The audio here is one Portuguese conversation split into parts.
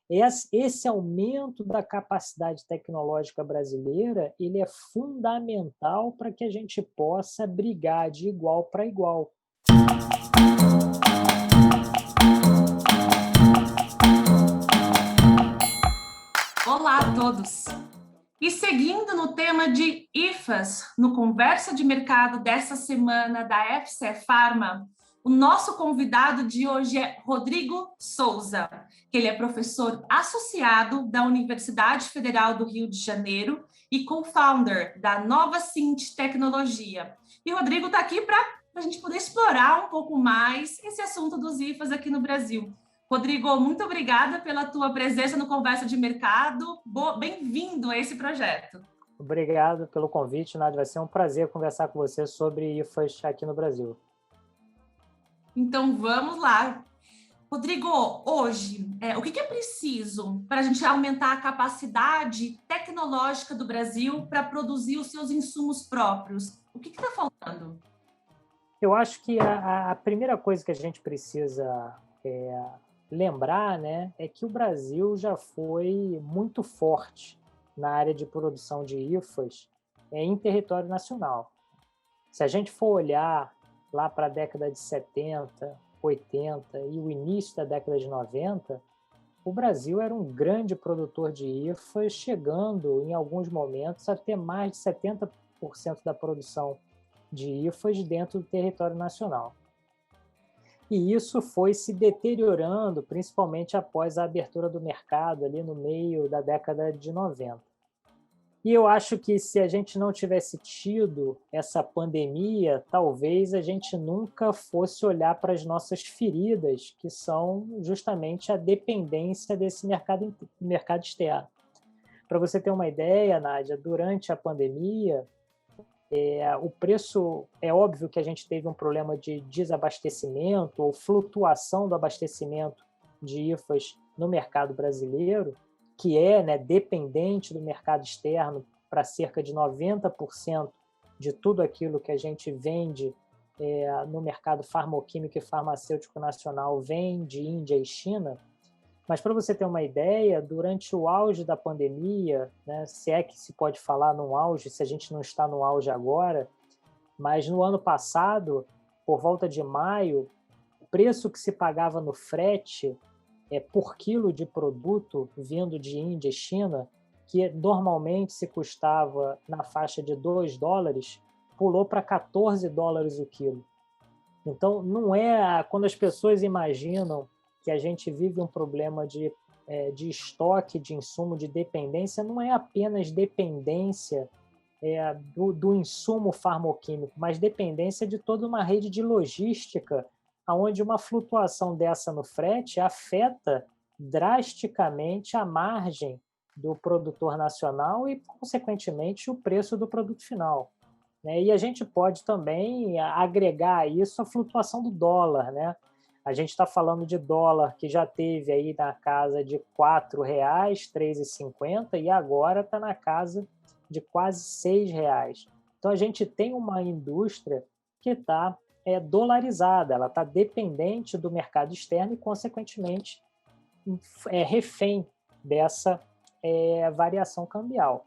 Esse aumento da capacidade tecnológica brasileira, ele é fundamental para que a gente possa brigar de igual para igual. Olá a todos! E seguindo no tema de IFAs, no Conversa de Mercado dessa semana da FCE Pharma, o nosso convidado de hoje é Rodrigo Souza, que ele é professor associado da Universidade Federal do Rio de Janeiro e co-founder da Nova Cint Tecnologia. E o Rodrigo está aqui para a gente poder explorar um pouco mais esse assunto dos IFAs aqui no Brasil. Rodrigo, muito obrigada pela tua presença no Conversa de Mercado. Bem-vindo a esse projeto. Obrigado pelo convite, Nádia. Vai ser um prazer conversar com você sobre IFAs aqui no Brasil. Então, vamos lá. Rodrigo, hoje, o que é preciso para a gente aumentar a capacidade tecnológica do Brasil para produzir os seus insumos próprios? O que está faltando? Eu acho que a primeira coisa que a gente precisa lembrar, né, é que o Brasil já foi muito forte na área de produção de IFAs em território nacional. Se a gente for olhar lá para a década de 70, 80 e o início da década de 90, o Brasil era um grande produtor de IFAs, chegando em alguns momentos a ter mais de 70% da produção de IFAs dentro do território nacional. E isso foi se deteriorando, principalmente após a abertura do mercado ali no meio da década de 90. E eu acho que se a gente não tivesse tido essa pandemia, talvez a gente nunca fosse olhar para as nossas feridas, que são justamente a dependência desse mercado externo. Para você ter uma ideia, Nádia, durante a pandemia, o preço, é óbvio que a gente teve um problema de desabastecimento ou flutuação do abastecimento de IFAs no mercado brasileiro, que é, né, dependente do mercado externo para cerca de 90% de tudo aquilo que a gente vende no mercado farmacêutico e farmacêutico nacional vem de Índia e China. Mas para você ter uma ideia, durante o auge da pandemia, né, se é que se pode falar num auge, se a gente não está no auge agora, mas no ano passado, por volta de maio, o preço que se pagava no frete por quilo de produto vindo de Índia e China, que normalmente se custava na faixa de $2, pulou para $14 o quilo. Então, não é quando as pessoas imaginam que a gente vive um problema de estoque de insumo, de dependência, não é apenas dependência do insumo farmacêutico, mas dependência de toda uma rede de logística, onde uma flutuação dessa no frete afeta drasticamente a margem do produtor nacional e, consequentemente, o preço do produto final. E a gente pode também agregar a isso a flutuação do dólar, né? A gente está falando de dólar que já teve aí na casa de R$4, 3,50, e agora está na casa de quase R$6. Então a gente tem uma indústria que está dolarizada, ela está dependente do mercado externo e, consequentemente, refém dessa variação cambial.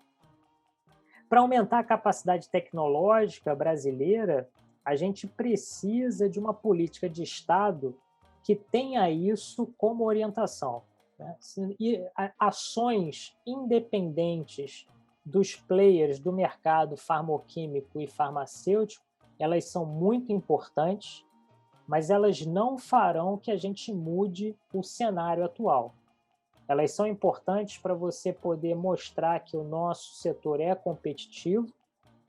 Para aumentar a capacidade tecnológica brasileira, a gente precisa de uma política de Estado que tenha isso como orientação, né? E ações independentes dos players do mercado farmacêutico e farmacêutico, elas são muito importantes, mas elas não farão que a gente mude o cenário atual. Elas são importantes para você poder mostrar que o nosso setor é competitivo,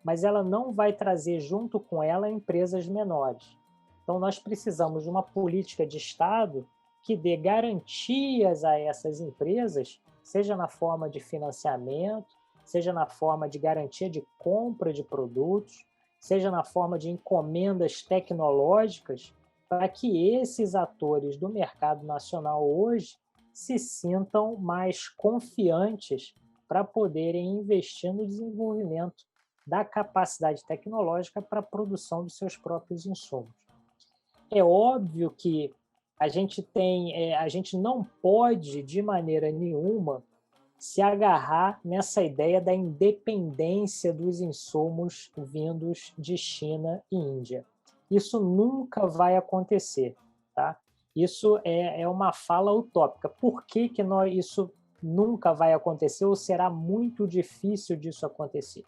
mas ela não vai trazer junto com ela empresas menores. Então, nós precisamos de uma política de Estado que dê garantias a essas empresas, seja na forma de financiamento, seja na forma de garantia de compra de produtos, seja na forma de encomendas tecnológicas, para que esses atores do mercado nacional hoje se sintam mais confiantes para poderem investir no desenvolvimento da capacidade tecnológica para a produção dos seus próprios insumos. É óbvio que a gente não pode, de maneira nenhuma, se agarrar nessa ideia da independência dos insumos vindos de China e Índia. Isso nunca vai acontecer, tá? Isso é uma fala utópica. Por que isso nunca vai acontecer ou será muito difícil disso acontecer?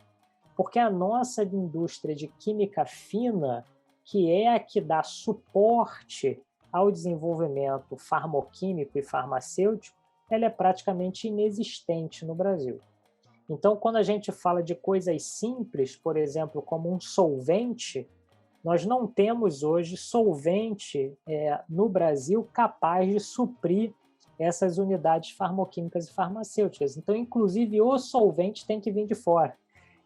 Porque a nossa indústria de química fina, que é a que dá suporte ao desenvolvimento farmoquímico e farmacêutico, ela é praticamente inexistente no Brasil. Então, quando a gente fala de coisas simples, por exemplo, como um solvente, nós não temos hoje solvente no Brasil capaz de suprir essas unidades farmoquímicas e farmacêuticas. Então, inclusive, o solvente tem que vir de fora.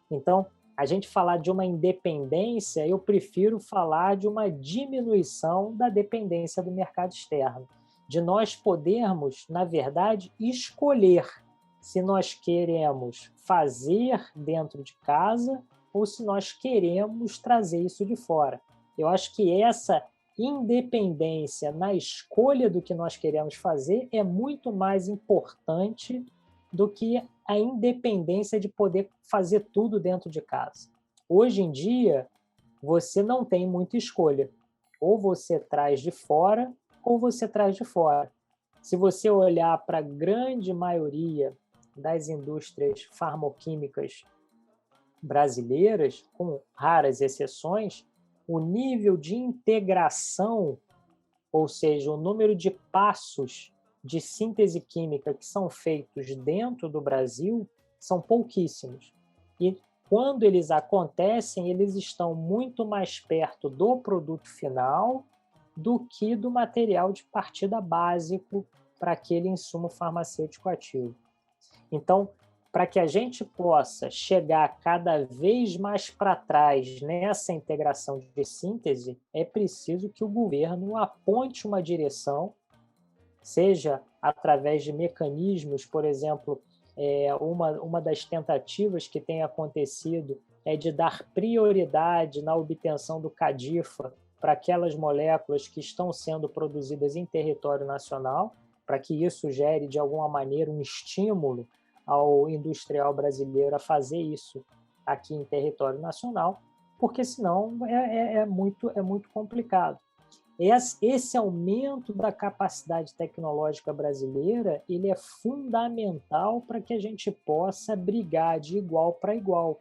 Então, a gente falar de uma independência, eu prefiro falar de uma diminuição da dependência do mercado externo, de nós podermos, na verdade, escolher se nós queremos fazer dentro de casa ou se nós queremos trazer isso de fora. Eu acho que essa independência na escolha do que nós queremos fazer é muito mais importante do que a independência de poder fazer tudo dentro de casa. Hoje em dia, você não tem muita escolha. Ou você traz de fora, ou você traz de fora. Se você olhar para a grande maioria das indústrias farmoquímicas brasileiras, com raras exceções, o nível de integração, ou seja, o número de passos de síntese química que são feitos dentro do Brasil são pouquíssimos. E quando eles acontecem, eles estão muito mais perto do produto final do que do material de partida básico para aquele insumo farmacêutico ativo. Então, para que a gente possa chegar cada vez mais para trás nessa integração de síntese, é preciso que o governo aponte uma direção, seja através de mecanismos, por exemplo, uma das tentativas que tem acontecido é de dar prioridade na obtenção do CADIFA para aquelas moléculas que estão sendo produzidas em território nacional, para que isso gere, de alguma maneira, um estímulo ao industrial brasileiro a fazer isso aqui em território nacional, porque senão é muito complicado. Esse aumento da capacidade tecnológica brasileira ele é fundamental para que a gente possa brigar de igual para igual.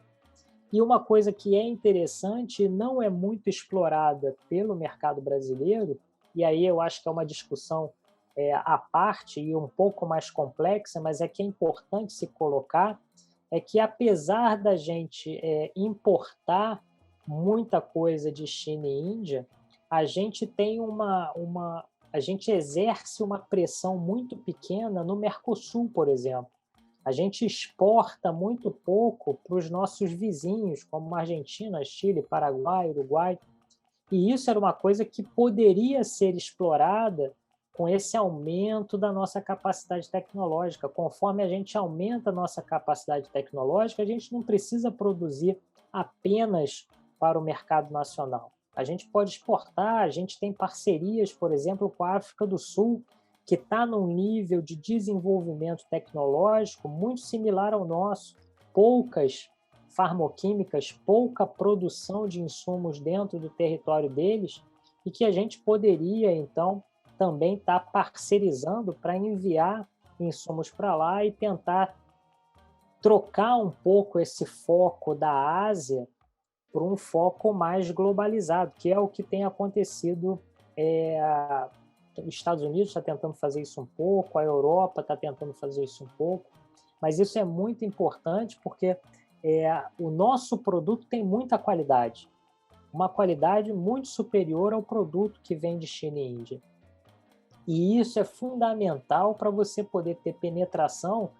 E uma coisa que é interessante, não é muito explorada pelo mercado brasileiro, e aí eu acho que é uma discussão à parte e um pouco mais complexa, mas é que é importante se colocar, é que apesar da gente importar muita coisa de China e Índia, a gente tem a gente exerce uma pressão muito pequena no Mercosul, por exemplo. A gente exporta muito pouco para os nossos vizinhos, como Argentina, Chile, Paraguai, Uruguai. E isso era uma coisa que poderia ser explorada com esse aumento da nossa capacidade tecnológica. Conforme a gente aumenta a nossa capacidade tecnológica, a gente não precisa produzir apenas para o mercado nacional. A gente pode exportar, a gente tem parcerias, por exemplo, com a África do Sul, que está num nível de desenvolvimento tecnológico muito similar ao nosso. Poucas farmoquímicas, pouca produção de insumos dentro do território deles, e que a gente poderia, então, também estar parcerizando para enviar insumos para lá e tentar trocar um pouco esse foco da Ásia para um foco mais globalizado, que é o que tem acontecido. Os Estados Unidos está tentando fazer isso um pouco, a Europa está tentando fazer isso um pouco, mas isso é muito importante porque o nosso produto tem muita qualidade, uma qualidade muito superior ao produto que vem de China e Índia. E isso é fundamental para você poder ter penetração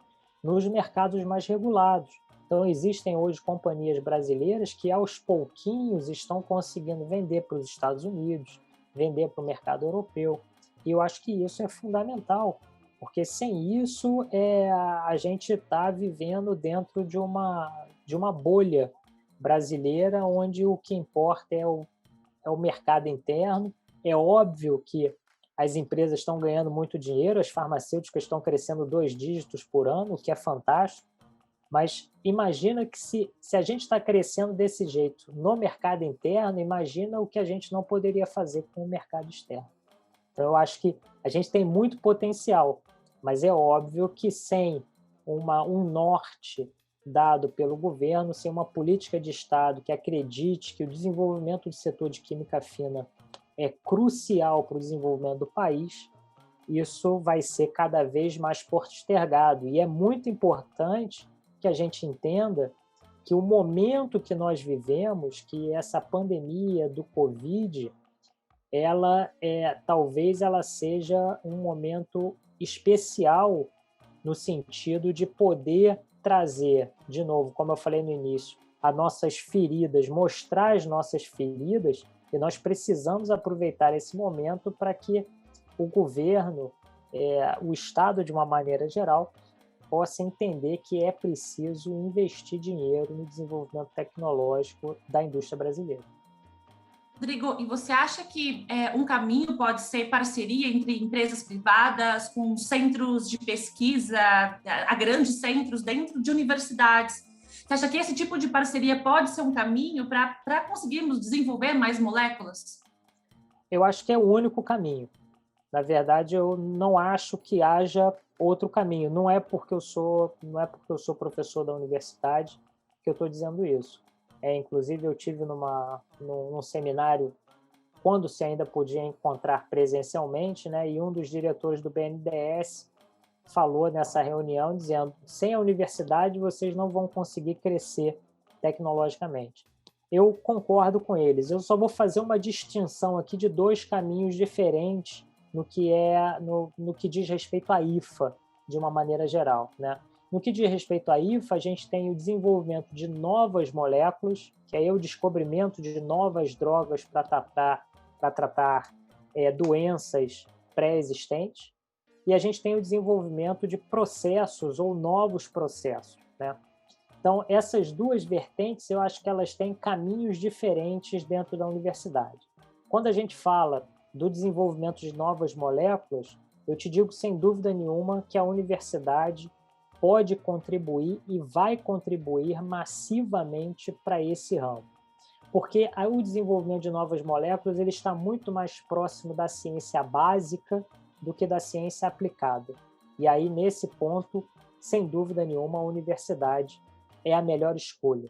nos mercados mais regulados. Então, existem hoje companhias brasileiras que, aos pouquinhos, estão conseguindo vender para os Estados Unidos, vender para o mercado europeu. E eu acho que isso é fundamental, porque sem isso a gente está vivendo dentro de uma bolha brasileira, onde o que importa é o mercado interno. É óbvio que as empresas estão ganhando muito dinheiro, as farmacêuticas estão crescendo 2 dígitos por ano, o que é fantástico, mas imagina que se a gente está crescendo desse jeito no mercado interno, imagina o que a gente não poderia fazer com o mercado externo. Então, eu acho que a gente tem muito potencial, mas é óbvio que sem um norte dado pelo governo, sem uma política de Estado que acredite que o desenvolvimento do setor de química fina é crucial para o desenvolvimento do país, isso vai ser cada vez mais postergado. E é muito importante que a gente entenda que o momento que nós vivemos, que essa pandemia do Covid, talvez ela seja um momento especial no sentido de poder trazer, de novo, como eu falei no início, as nossas feridas, mostrar as nossas feridas, e nós precisamos aproveitar esse momento para que o governo, o Estado, de uma maneira geral, possa entender que é preciso investir dinheiro no desenvolvimento tecnológico da indústria brasileira. Rodrigo, e você acha que um caminho pode ser parceria entre empresas privadas com centros de pesquisa, a grandes centros dentro de universidades? Você acha que esse tipo de parceria pode ser um caminho para conseguirmos desenvolver mais moléculas? Eu acho que é o único caminho. Na verdade, eu não acho que haja outro caminho. Não é porque eu sou professor da universidade que eu estou dizendo isso. Inclusive, eu tive num seminário quando se ainda podia encontrar presencialmente, né? E um dos diretores do BNDES falou nessa reunião dizendo: sem a universidade vocês não vão conseguir crescer tecnologicamente. Eu concordo com eles. Eu só vou fazer uma distinção aqui de 2 caminhos diferentes no que diz respeito à IFA, de uma maneira geral, né? No que diz respeito à IFA, a gente tem o desenvolvimento de novas moléculas, que é o descobrimento de novas drogas para tratar doenças pré-existentes, e a gente tem o desenvolvimento de processos ou novos processos, né? Então, essas 2 vertentes, eu acho que elas têm caminhos diferentes dentro da universidade. Quando a gente fala do desenvolvimento de novas moléculas, eu te digo sem dúvida nenhuma que a universidade pode contribuir e vai contribuir massivamente para esse ramo. Porque o desenvolvimento de novas moléculas ele está muito mais próximo da ciência básica do que da ciência aplicada. E aí, nesse ponto, sem dúvida nenhuma, a universidade é a melhor escolha.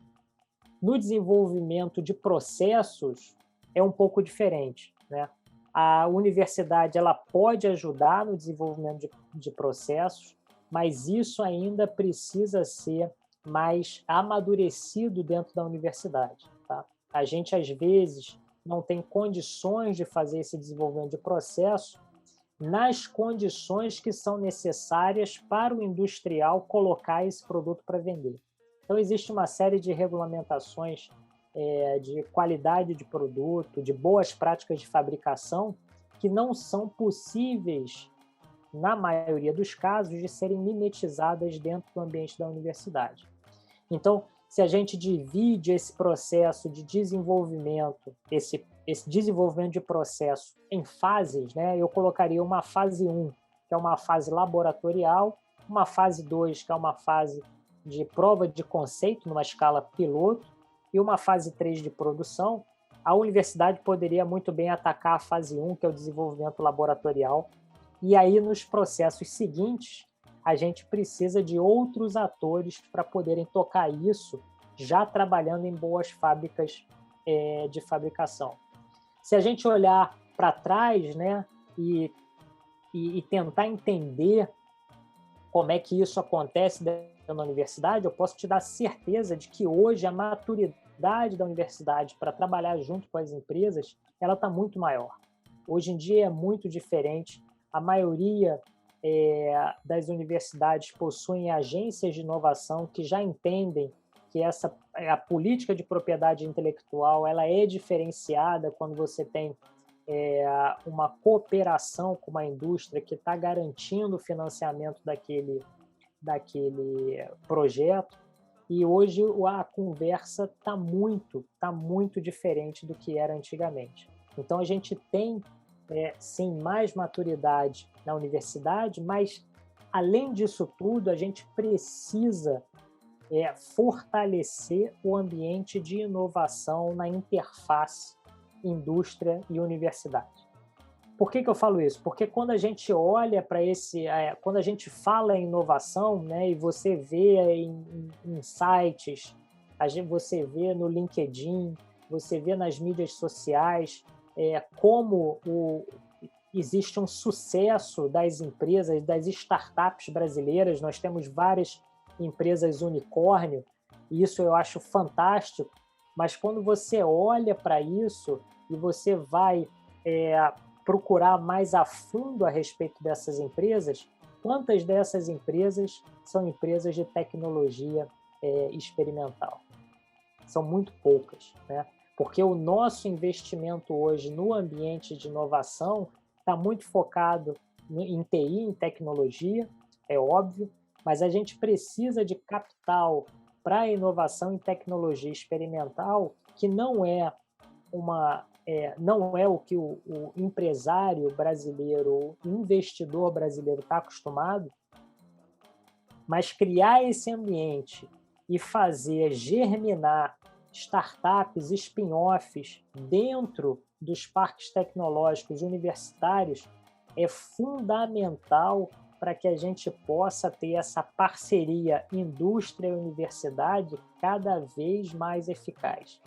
No desenvolvimento de processos, é um pouco diferente, né? A universidade ela pode ajudar no desenvolvimento de processos, mas isso ainda precisa ser mais amadurecido dentro da universidade, tá? A gente, às vezes, não tem condições de fazer esse desenvolvimento de processo nas condições que são necessárias para o industrial colocar esse produto para vender. Então, existe uma série de regulamentações de qualidade de produto, de boas práticas de fabricação, que não são possíveis, na maioria dos casos, de serem mimetizadas dentro do ambiente da universidade. Então, se a gente divide esse processo de desenvolvimento, esse desenvolvimento de processo em fases, né, eu colocaria uma fase 1, que é uma fase laboratorial, uma fase 2, que é uma fase de prova de conceito, numa escala piloto, e uma fase 3 de produção. A universidade poderia muito bem atacar a fase 1, que é o desenvolvimento laboratorial, e aí nos processos seguintes, a gente precisa de outros atores para poderem tocar isso, já trabalhando em boas fábricas de fabricação. Se a gente olhar para trás, né, e tentar entender como é que isso acontece dentro da universidade, eu posso te dar certeza de que hoje a maturidade da universidade para trabalhar junto com as empresas, ela está muito maior. Hoje em dia é muito diferente. A maioria das universidades possuem agências de inovação que já entendem que a política de propriedade intelectual ela é diferenciada quando você tem uma cooperação com uma indústria que está garantindo o financiamento daquele projeto. E hoje a conversa está muito diferente do que era antigamente. Então, a gente tem sem mais maturidade na universidade, mas, além disso tudo, a gente precisa fortalecer o ambiente de inovação na interface indústria e universidade. Por que eu falo isso? Porque quando a gente olha para quando a gente fala em inovação, né, e você vê em sites, você vê no LinkedIn, você vê nas mídias sociais, como existe um sucesso das empresas, das startups brasileiras. Nós temos várias empresas unicórnio, e isso eu acho fantástico, mas quando você olha para isso e você vai procurar mais a fundo a respeito dessas empresas, quantas dessas empresas são empresas de tecnologia experimental? São muito poucas, né? Porque o nosso investimento hoje no ambiente de inovação está muito focado em TI, em tecnologia, é óbvio, mas a gente precisa de capital para a inovação em tecnologia experimental, que não é o que o empresário brasileiro, o investidor brasileiro está acostumado, mas criar esse ambiente e fazer germinar startups, spin-offs dentro dos parques tecnológicos universitários é fundamental para que a gente possa ter essa parceria indústria e universidade cada vez mais eficaz.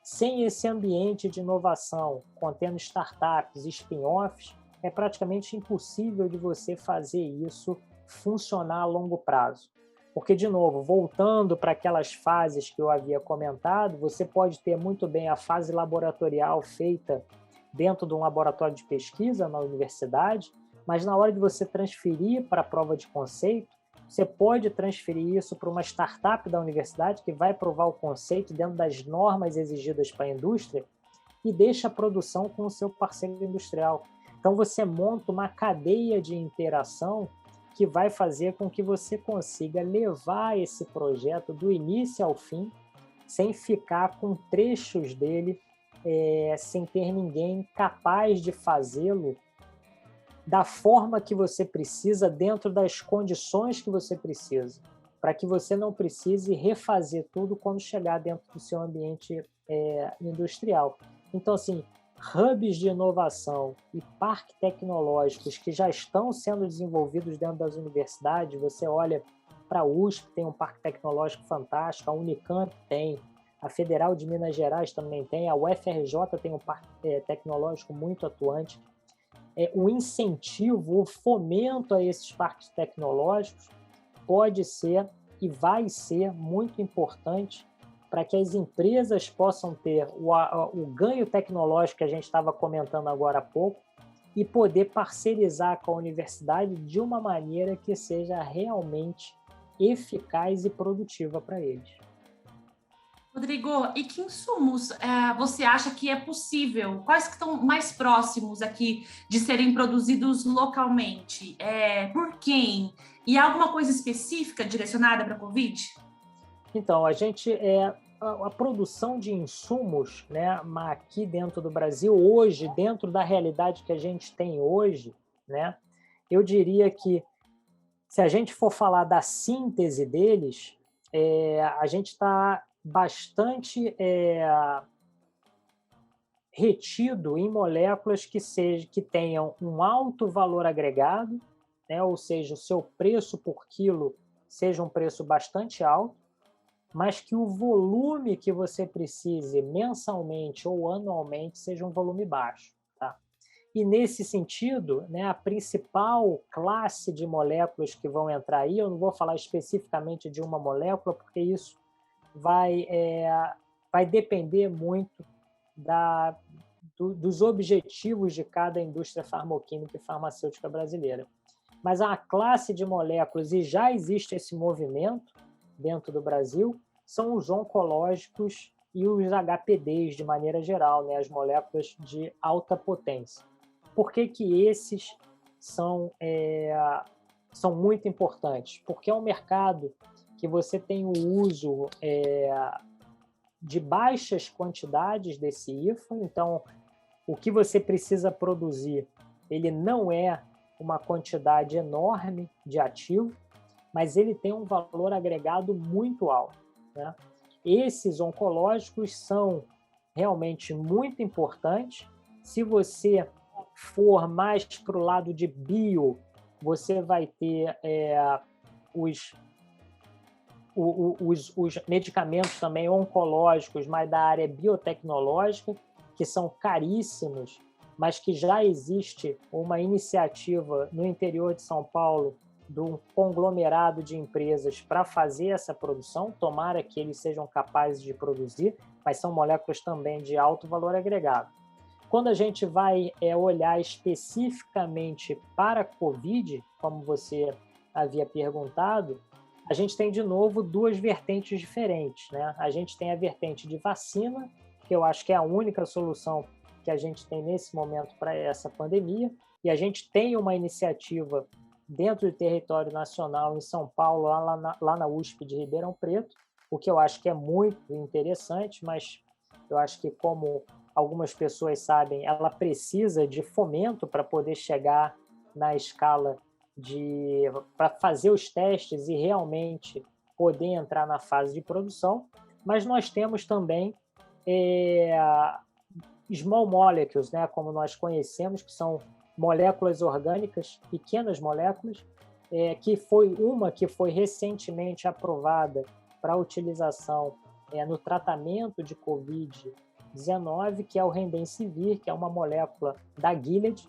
Sem esse ambiente de inovação, contendo startups e spin-offs, é praticamente impossível de você fazer isso funcionar a longo prazo. Porque, de novo, voltando para aquelas fases que eu havia comentado, você pode ter muito bem a fase laboratorial feita dentro de um laboratório de pesquisa na universidade, mas na hora de você transferir para a prova de conceito, você pode transferir isso para uma startup da universidade que vai provar o conceito dentro das normas exigidas para a indústria e deixa a produção com o seu parceiro industrial. Então, você monta uma cadeia de interação que vai fazer com que você consiga levar esse projeto do início ao fim, sem ficar com trechos dele, sem ter ninguém capaz de fazê-lo da forma que você precisa, dentro das condições que você precisa, para que você não precise refazer tudo quando chegar dentro do seu ambiente industrial. Então, assim, hubs de inovação e parques tecnológicos que já estão sendo desenvolvidos dentro das universidades, você olha para a USP, tem um parque tecnológico fantástico, a Unicamp tem, a Federal de Minas Gerais também tem, a UFRJ tem um parque tecnológico muito atuante. O incentivo, o fomento a esses parques tecnológicos pode ser e vai ser muito importante para que as empresas possam ter o ganho tecnológico que a gente estava comentando agora há pouco e poder parcerizar com a universidade de uma maneira que seja realmente eficaz e produtiva para eles. Rodrigo, e que insumos você acha que é possível? Quais que estão mais próximos aqui de serem produzidos localmente? Por quem? E alguma coisa específica direcionada para a Covid? Então, a produção de insumos, né, aqui dentro do Brasil, hoje, dentro da realidade que a gente tem hoje, né, eu diria que, se a gente for falar da síntese deles, a gente está bastante retido em moléculas que tenham um alto valor agregado, né, ou seja, o seu preço por quilo seja um preço bastante alto, mas que o volume que você precise mensalmente ou anualmente seja um volume baixo. Tá? E, nesse sentido, né, a principal classe de moléculas que vão entrar aí, eu não vou falar especificamente de uma molécula, porque isso vai depender muito dos objetivos de cada indústria farmacêutica e farmacêutica brasileira. Mas a classe de moléculas, e já existe esse movimento dentro do Brasil, são os oncológicos e os HPDs, de maneira geral, né, as moléculas de alta potência. Por que esses são muito importantes? Porque é um mercado que você tem o uso de baixas quantidades desse IFA, então o que você precisa produzir, ele não é uma quantidade enorme de ativo, mas ele tem um valor agregado muito alto, né? Esses oncológicos são realmente muito importantes. Se você for mais para o lado de bio, você vai ter os medicamentos também oncológicos, mas da área biotecnológica, que são caríssimos, mas que já existe uma iniciativa no interior de São Paulo de um conglomerado de empresas para fazer essa produção. Tomara que eles sejam capazes de produzir, mas são moléculas também de alto valor agregado. Quando a gente vai olhar especificamente para a COVID, como você havia perguntado, a gente tem, de novo, duas vertentes diferentes, né? A gente tem a vertente de vacina, que eu acho que é a única solução que a gente tem nesse momento para essa pandemia, e a gente tem uma iniciativa dentro do território nacional, em São Paulo, lá na USP de Ribeirão Preto, o que eu acho que é muito interessante, mas eu acho que, como algumas pessoas sabem, ela precisa de fomento para poder chegar na escala para fazer os testes e realmente poder entrar na fase de produção. Mas nós temos também small molecules, né, como nós conhecemos, que são moléculas orgânicas, pequenas moléculas, que foi recentemente aprovada para utilização no tratamento de Covid-19, que é o Remdesivir, que é uma molécula da Gilead,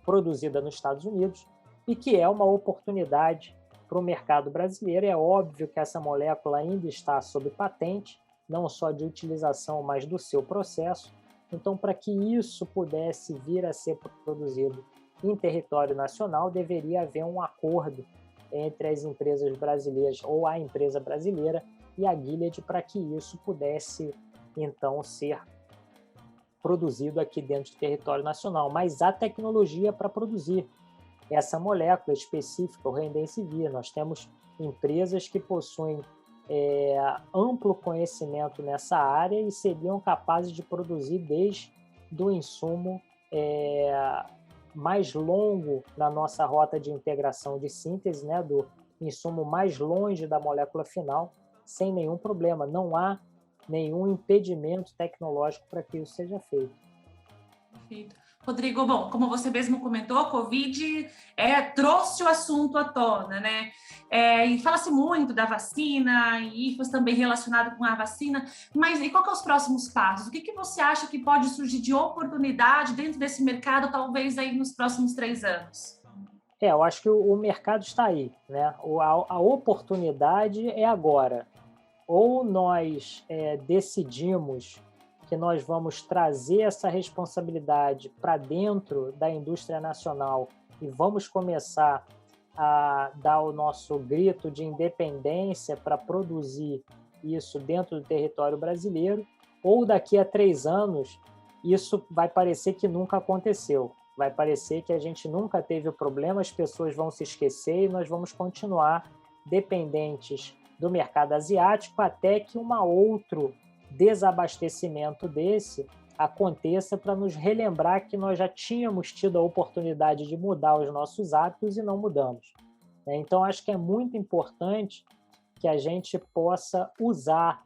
produzida nos Estados Unidos, e que é uma oportunidade para o mercado brasileiro. É óbvio que essa molécula ainda está sob patente, não só de utilização, mas do seu processo. Então, para que isso pudesse vir a ser produzido em território nacional, deveria haver um acordo entre as empresas brasileiras, ou a empresa brasileira e a Gilead, para que isso pudesse, então, ser produzido aqui dentro do território nacional. Mas há tecnologia para produzir essa molécula específica, o Remdesivir. Nós temos empresas que possuem amplo conhecimento nessa área e seriam capazes de produzir desde o insumo mais longo na nossa rota de integração de síntese, né, do insumo mais longe da molécula final, sem nenhum problema. Não há nenhum impedimento tecnológico para que isso seja feito. Perfeito. Rodrigo, bom, como você mesmo comentou, a Covid trouxe o assunto à tona, né? E fala-se muito da vacina, e IFAS também relacionado com a vacina, mas e qual que são os próximos passos? O que você acha que pode surgir de oportunidade dentro desse mercado, talvez aí nos próximos 3 anos? Eu acho que o mercado está aí, né? A oportunidade é agora. Ou nós decidimos que nós vamos trazer essa responsabilidade para dentro da indústria nacional e vamos começar a dar o nosso grito de independência para produzir isso dentro do território brasileiro, ou daqui a 3 anos isso vai parecer que nunca aconteceu, vai parecer que a gente nunca teve o problema, as pessoas vão se esquecer e nós vamos continuar dependentes do mercado asiático até que um outro desabastecimento desse aconteça, para nos relembrar que nós já tínhamos tido a oportunidade de mudar os nossos hábitos e não mudamos. Então, acho que é muito importante que a gente possa usar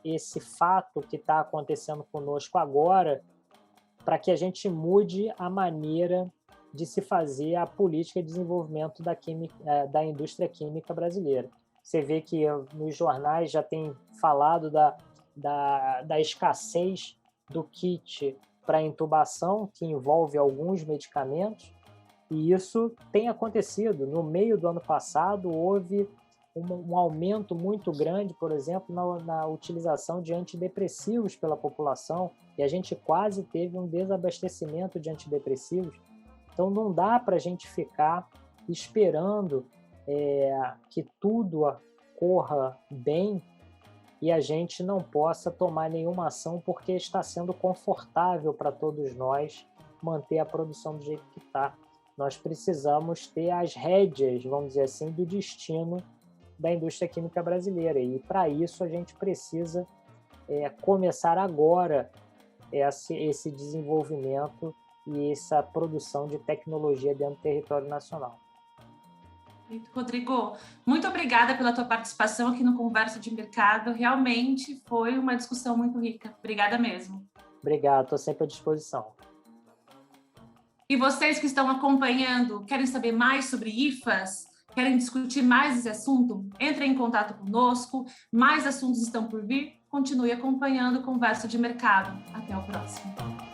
esse fato que está acontecendo conosco agora para que a gente mude a maneira de se fazer a política de desenvolvimento da indústria química brasileira. Você vê que nos jornais já tem falado da escassez do kit para intubação, que envolve alguns medicamentos, e isso tem acontecido. No meio do ano passado, houve um aumento muito grande, por exemplo, na utilização de antidepressivos pela população, e a gente quase teve um desabastecimento de antidepressivos. Então, não dá para a gente ficar esperando que tudo corra bem e a gente não possa tomar nenhuma ação porque está sendo confortável para todos nós manter a produção do jeito que está. Nós precisamos ter as rédeas, vamos dizer assim, do destino da indústria química brasileira, e para isso a gente precisa começar agora esse desenvolvimento e essa produção de tecnologia dentro do território nacional. Rodrigo, muito obrigada pela tua participação aqui no Conversa de Mercado. Realmente foi uma discussão muito rica. Obrigada mesmo. Obrigado, estou sempre à disposição. E vocês que estão acompanhando, querem saber mais sobre IFAs? Querem discutir mais esse assunto? Entrem em contato conosco. Mais assuntos estão por vir. Continue acompanhando o Conversa de Mercado. Até o próximo.